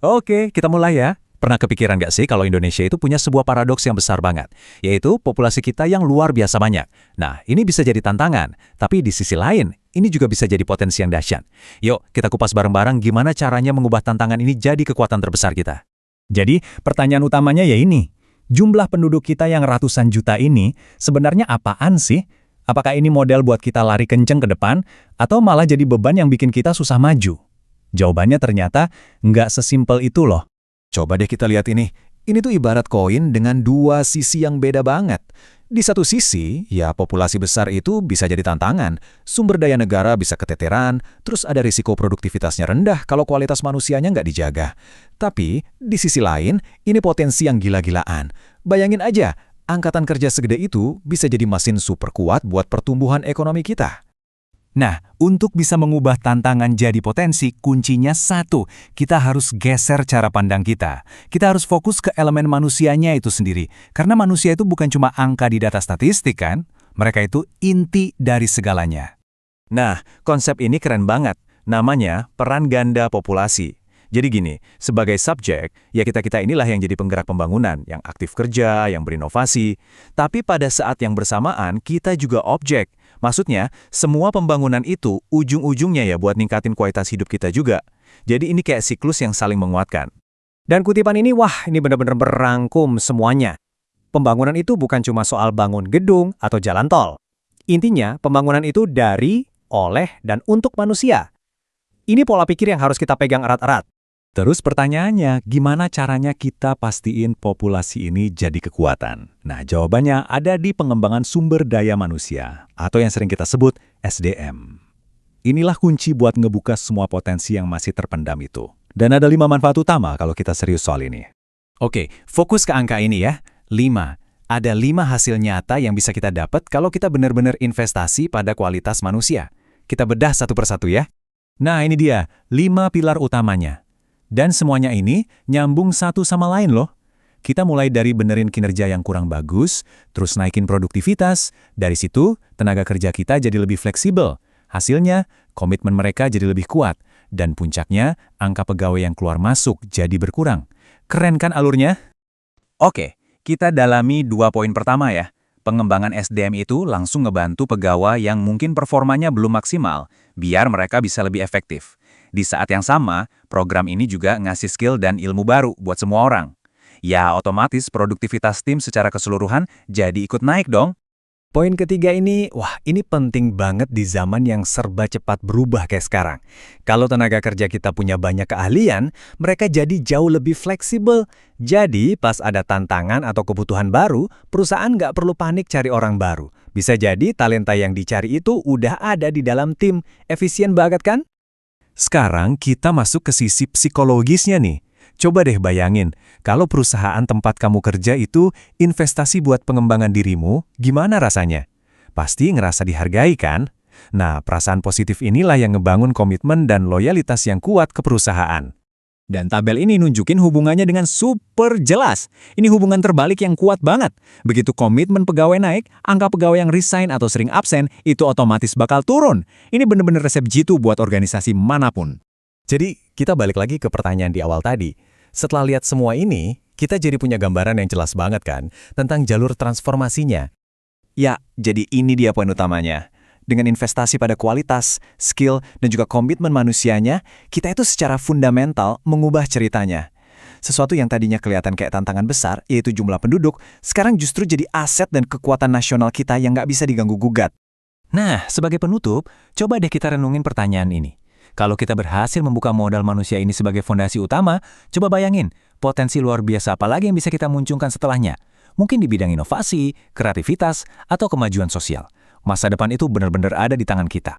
Oke, kita mulai ya. Pernah kepikiran nggak sih kalau Indonesia itu punya sebuah paradoks yang besar banget, yaitu populasi kita yang luar biasa banyak. Nah, ini bisa jadi tantangan, tapi di sisi lain, ini juga bisa jadi potensi yang dahsyat. Yuk, kita kupas bareng-bareng gimana caranya mengubah tantangan ini jadi kekuatan terbesar kita. Jadi, pertanyaan utamanya ya ini. Jumlah penduduk kita yang ratusan juta ini sebenarnya apaan sih? Apakah ini model buat kita lari kenceng ke depan, atau malah jadi beban yang bikin kita susah maju? Jawabannya ternyata nggak sesimpel itu loh. Coba deh kita lihat ini. Ini tuh ibarat koin dengan dua sisi yang beda banget. Di satu sisi, ya populasi besar itu bisa jadi tantangan. Sumber daya negara bisa keteteran, terus ada risiko produktivitasnya rendah kalau kualitas manusianya nggak dijaga. Tapi, di sisi lain, ini potensi yang gila-gilaan. Bayangin aja, angkatan kerja segede itu bisa jadi mesin super kuat buat pertumbuhan ekonomi kita. Nah, untuk bisa mengubah tantangan jadi potensi, kuncinya satu, kita harus geser cara pandang kita. Kita harus fokus ke elemen manusianya itu sendiri. Karena manusia itu bukan cuma angka di data statistik kan? Mereka itu inti dari segalanya. Nah, konsep ini keren banget. Namanya peran ganda populasi. Jadi gini, sebagai subjek, ya kita-kita inilah yang jadi penggerak pembangunan, yang aktif kerja, yang berinovasi. Tapi pada saat yang bersamaan, kita juga objek. Maksudnya, semua pembangunan itu ujung-ujungnya ya buat ningkatin kualitas hidup kita juga. Jadi ini kayak siklus yang saling menguatkan. Dan kutipan ini, wah, ini benar-benar merangkum semuanya. Pembangunan itu bukan cuma soal bangun gedung atau jalan tol. Intinya, pembangunan itu dari, oleh, dan untuk manusia. Ini pola pikir yang harus kita pegang erat-erat. Terus pertanyaannya, gimana caranya kita pastiin populasi ini jadi kekuatan? Nah, jawabannya ada di pengembangan sumber daya manusia, atau yang sering kita sebut SDM. Inilah kunci buat ngebuka semua potensi yang masih terpendam itu. Dan ada 5 manfaat utama kalau kita serius soal ini. Oke, fokus ke angka ini ya. 5. Ada 5 hasil nyata yang bisa kita dapat kalau kita benar-benar investasi pada kualitas manusia. Kita bedah satu persatu ya. Nah, ini dia, 5 pilar utamanya. Dan semuanya ini nyambung satu sama lain loh. Kita mulai dari benerin kinerja yang kurang bagus, terus naikin produktivitas. Dari situ, tenaga kerja kita jadi lebih fleksibel. Hasilnya, komitmen mereka jadi lebih kuat. Dan puncaknya, angka pegawai yang keluar masuk jadi berkurang. Keren kan alurnya? Oke, kita dalami 2 poin pertama ya. Pengembangan SDM itu langsung ngebantu pegawai yang mungkin performanya belum maksimal, biar mereka bisa lebih efektif. Di saat yang sama, program ini juga ngasih skill dan ilmu baru buat semua orang. Ya, otomatis produktivitas tim secara keseluruhan jadi ikut naik dong. Poin ketiga ini, wah, ini penting banget di zaman yang serba cepat berubah kayak sekarang. Kalau tenaga kerja kita punya banyak keahlian, mereka jadi jauh lebih fleksibel. Jadi, pas ada tantangan atau kebutuhan baru, perusahaan nggak perlu panik cari orang baru. Bisa jadi talenta yang dicari itu udah ada di dalam tim. Efisien banget kan? Sekarang kita masuk ke sisi psikologisnya nih. Coba deh bayangin, kalau perusahaan tempat kamu kerja itu investasi buat pengembangan dirimu, gimana rasanya? Pasti ngerasa dihargai kan? Nah, perasaan positif inilah yang ngebangun komitmen dan loyalitas yang kuat ke perusahaan. Dan tabel ini nunjukin hubungannya dengan super jelas. Ini hubungan terbalik yang kuat banget. Begitu komitmen pegawai naik, angka pegawai yang resign atau sering absen itu otomatis bakal turun. Ini bener-bener resep jitu buat organisasi manapun. Jadi, kita balik lagi ke pertanyaan di awal tadi. Setelah lihat semua ini, kita jadi punya gambaran yang jelas banget kan tentang jalur transformasinya. Ya, jadi ini dia poin utamanya. Dengan investasi pada kualitas, skill, dan juga komitmen manusianya, kita itu secara fundamental mengubah ceritanya. Sesuatu yang tadinya kelihatan kayak tantangan besar, yaitu jumlah penduduk, sekarang justru jadi aset dan kekuatan nasional kita yang nggak bisa diganggu-gugat. Nah, sebagai penutup, coba deh kita renungin pertanyaan ini. Kalau kita berhasil membuka modal manusia ini sebagai fondasi utama, coba bayangin, potensi luar biasa apa lagi yang bisa kita munculkan setelahnya? Mungkin di bidang inovasi, kreativitas, atau kemajuan sosial. Masa depan itu benar-benar ada di tangan kita.